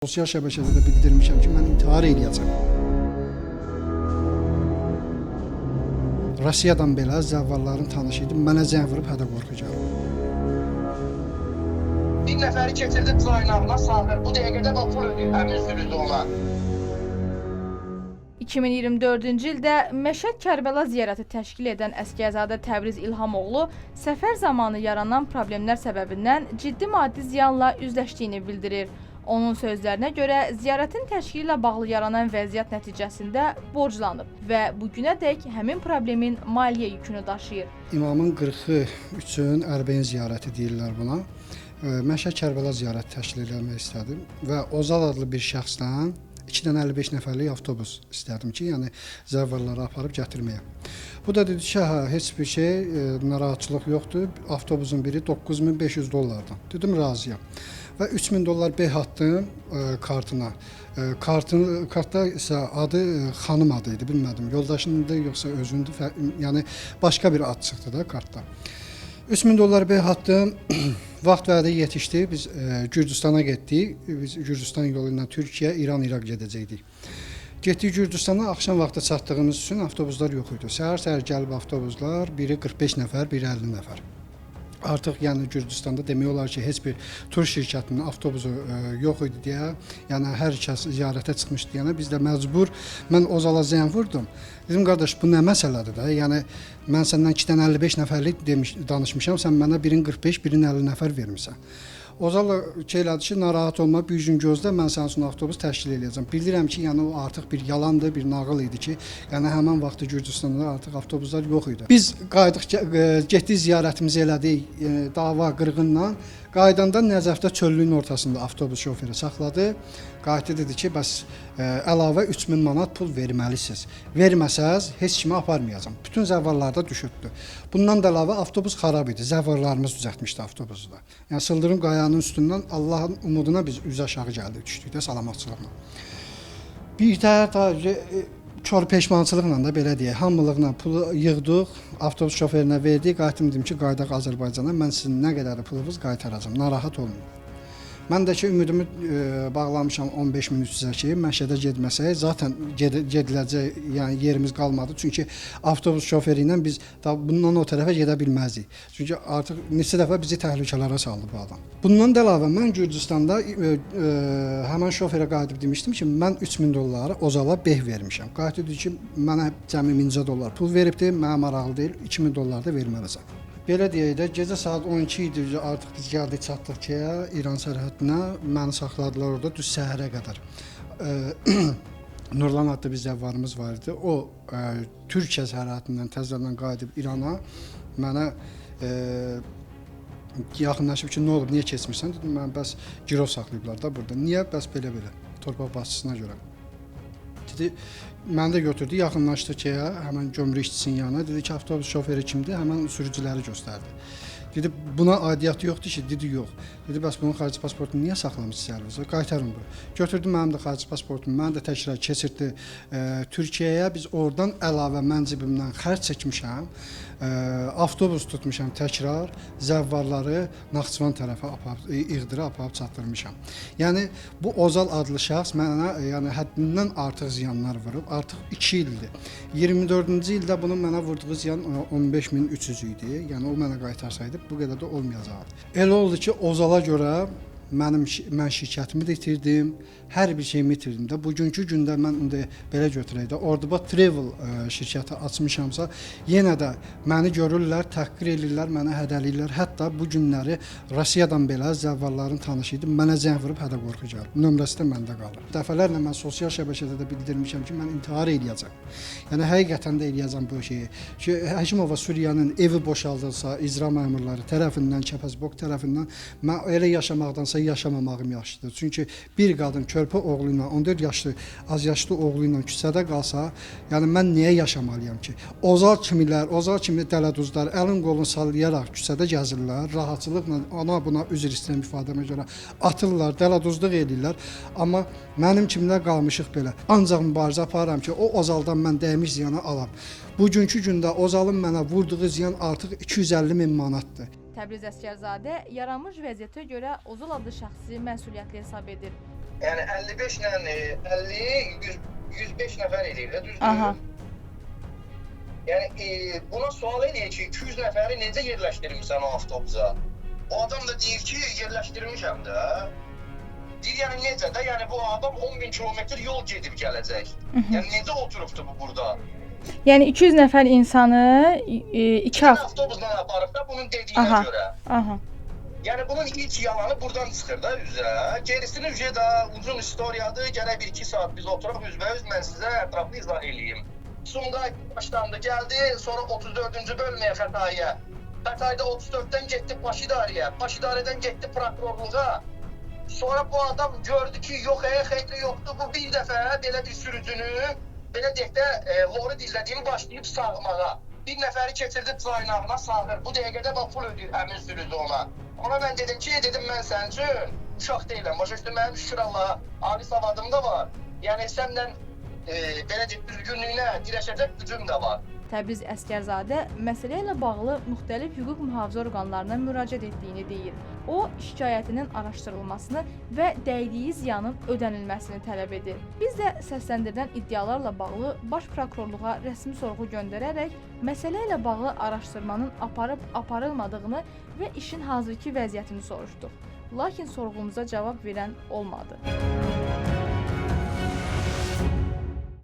Sosial şəbəkədə də bildirmişəm ki, mən intihar eləyəcəm. Rusiyadan belə zəvvalların tanışı idi, mənə zəng vurub hədə qorxacaq. Bir nəfəri keçirdi caynağına sağır. Bu dəqiqədə bax pul ödəyir həmin sürücü ona. 2024-cü ildə Məşəd Kərbəla ziyarəti təşkil edən Əsgərzadə Təbriz İlhamoğlu səfər zamanı yaranan problemlər səbəbindən ciddi maddi ziyanla üzləşdiyini bildirir. Onun sözlərinə görə ziyarətin təşkili ilə bağlı yaranan vəziyyət nəticəsində borclanıb və bu günədək həmin problemin maliyyə yükünü daşıyır. İmamın 40-ı üçün Ərbəyin ziyarəti deyirlər buna. Məşəd Kərbəla ziyarəti təşkil etmək istədim və Ozal adlı bir şəxsdən 2 dənə 55 nəfərlik avtobus istədim ki, yəni zəvvalları aparıb gətirməyə. Bu da dedi ki, heç bir şey, narahatçılıq yoxdur. Avtobusun biri $9500. Dedim, razıyam. Və $3000 beh atdım kartına. Kartda isə adı xanım adı idi, bilmədim. Yoldaşındır yoxsa özündür, yəni başqa bir ad çıxdı da kartda. $3000 beh atdım. Vaxt vədi yetişdi. Biz Gürcüstana getdik. Biz Gürcüstan yolu ilə Türkiyə, İran, İraq gedəcəkdik. Getdik Gürcüstana, axşam vaxtı çatdığımız üçün avtobuslar yox idi. Səhər-səhər gəlib avtobuslar, biri 45 nəfər, biri 50 nəfər. Artıq yəni Gürcüstanda demək olar ki, heç bir tur şirkətinin avtobusu yox idi deyə, yəni hər kəs ziyarətə çıxmışdı deyənə biz də məcbur, mən Ozala zəng vurdum. Dedim, qardaş, bu nə məsələdir də? Yəni mən səndən 2 dənə 55 nəfərlik danışmışam, sən mənə birin 45, birin 50 nəfər vermisən. Ozal elədi ki, narahat olma, bir gün gözlə, mən sənin üçün avtobus təşkil edəcəm. Bildirəm ki, yəni o artıq bir yalandır, bir nağıl idi ki, yəni həmin vaxtı Gürcüstanda artıq avtobuslar yox idi. Biz qaydıq, getdik ziyarətimizi elədik dava qırğınla. Qaydanda Nəcəfdə çöllüyün ortasında avtobus şoförü saxladı. Qayıtdı dedi ki, bəs əlavə 3000 manat pul verməlisiniz. Verməsəz heç kimi aparmayacam. Bütün zəvvallarda düşürdü. Bundan da əlavə avtobus xarab idi. Zəvvallarımız düzəltmişdi avtobusu da. Yəni sıldırım qayanın üstündən Allahın umuduna biz üz aşağı gəldik, düşdük də salamatçılıqla. Bir də kör peşmançılıqla da belə deyək, hamılıqla pulu yığdıq, avtobus şoförünə verdik, qayıtdım dedim ki, qaydaq Azərbaycana, mən sizin nə qədər pulunuz qaytaracam, narahat olmayın. Mən də ki, ümidimi bağlamışam 15.300-ə ki, Məşədə getməsək, zaten gediləcək yəni yerimiz qalmadı. Çünki avtobus şoförü ilə biz bundan o tərəfə gedə bilməzdik. Çünki artıq neçə dəfə bizi təhlükələrə saldı bu adam. Bundan da əlavə mən Gürcüstanda həmən şoförə qayıdıb demişdim ki, mən $3000 Ozala beh vermişəm. Qayıdıb dedi ki, mənə cəmi $1000 pul veribdi, mənə maraqlı deyil, $2000 da verməlisən. Belə deyək də, gecə saat 12 idi, artıq biz gəldik, çatdıq ki, İran sərhədinə, məni saxladılar orada düz səhərə qədər. Nurlan adlı bir zəvvarımız var idi, o Türkiyə sərhədindən təzədən qayıdıb İrana, mənə yaxınlaşıb ki, nə olub, niyə keçmirsən? Dedim, mən bəs girov saxlayıblar da burada. Niyə? Bəs belə-belə, torpaq başçısına görə. Dedi, məni də götürdü, yaxınlaşdı ki, həmən gömrük işçisinin yanına. Dedi ki, avtobus şoförü kimdir? Həmən sürücüləri göstərdi. Dedi, buna aidiyyatı yoxdur ki, dedi, yox. Dedi, bəs bunun xarici pasportunu niyə saxlamışsınız əlinizdə? Qaytarın bunu. Götürdü mənim də xarici pasportumu, məni də təkrar keçirdi Türkiyəyə. Biz oradan əlavə mən cibimdən xərc çəkmişəm, avtobus tutmuşam təkrar, zəvvarları Naxçıvan tərəfə İğdirə aparıb çatdırmışam. Yəni, bu Ozal adlı şəxs mənə yəni, həddindən artıq ziyanlar vurub, artıq 2 ildir. 24-cü ildə bunun mənə vurduğu ziyan 15.300 idi, yəni o mənə qaytarsaydı, bu qədər də olmayacaqdı. Elə oldu ki, Ozala görə mən şirkətimi də itirdim, hər bir şeyimi itirdim də. Bugünkü gündə mən indi belə götürək də, Orduba Travel şirkəti açmışamsa, yenə də məni görürlər, təhqir edirlər, mənə hədələyirlər. Hətta bu günləri Rusiyadan belə zəvvalların tanışı idi, mənə zəng vurub hədə qorxacaq. Nömrəsi də məndə qalır. Dəfələrlə mən sosial şəbəkədə də bildirmişəm ki, mən intihar eləyəcəm. Yəni həqiqətən də eləyəcəm bu şeyi. Ki Həkimova Suriyanın evi boşaldılsa, icra məmurları tərəfindən, Kəpəzbok tərəfindən mən elə yaşamaqdansa yaşamamağım yaxşıdır. Çünki bir qadın körpə oğlu ilə, 14 yaşlı, az yaşlı oğlu ilə küçədə qalsa, yəni mən niyə yaşamalıyam ki? Ozal kimi dələduzlar əlin qolunu sallayaraq küçədə gəzirlər, rahatçılıqla ona buna üzr istəyən ifadəmə görə atırlar, dələduzluq edirlər. Amma mənim kimlər qalmışıq belə. Ancaq mübarizə aparıram ki, o Ozaldan mən dəymiş ziyanı alam. Bugünkü gündə Ozalın mənə vurduğu ziyan artıq 250.000 manatdır. Təbriz Əsgərzadə yaranmış vəziyyətə görə Ozal adlı şəxsi məsuliyyətli hesab edir. Yəni 55 ilə 50 105 nəfər eləyir, düzdür? Aha. Yəni buna sual eləyir ki, 200 nəfəri necə yerləşdirmisən o avtobusa? O adam da deyir ki, yerləşdirmişəm də. Deyir, yəni necə də? Yəni bu adam 10.000 kilometr yol gedib gələcək. Yəni necə oturubdu bu burada? Yəni 200 nəfər insanı 2 Avtobusla aparıb da bunun dediyinə görə. Aha. Yəni bunun ilk yalanı buradan çıxır da üzə. Gerisini üzə də uzun istoriyadır. Gərək 1-2 saat biz oturaq üzbəüz mən sizə ətraflı izah eləyim. Sumqayıt başlandı, gəldi, sonra 34-cü bölməyə Xətayə. Xətayda 34-dən getdi Baş İdarəyə, Baş İdarədən getdi prokurorluğa. Sonra bu adam gördü ki, yox, xeyri yoxdur. Bu bir dəfə belə bir sürücünü, belə deyək də, loru dizlədiyini başlayıb sağmağa. Bir nəfəri keçirdi caynağına sağır. Bu dəqiqədə bax pul ödəyir həmin sürücü ona. Ona mən dedim ki, mən sənin üçün uşaq deyiləm. Başa düşdün, mənim şükür Allaha, ali savadım da var. Yəni səndən belə deyək, düzgünlüyünə dirəşəcək gücüm də var. Təbriz Əsgərzadə məsələ ilə bağlı müxtəlif hüquq mühafizə orqanlarına müraciət etdiyini deyir. O, şikayətinin araşdırılmasını və dəydiyi ziyanın ödənilməsini tələb edir. Biz də səsləndirilən iddialarla bağlı Baş Prokurorluğa rəsmi sorğu göndərərək məsələ ilə bağlı araşdırmanın aparılmadığını və işin hazırki vəziyyətini soruşduq. Lakin sorğumuza cavab verən olmadı.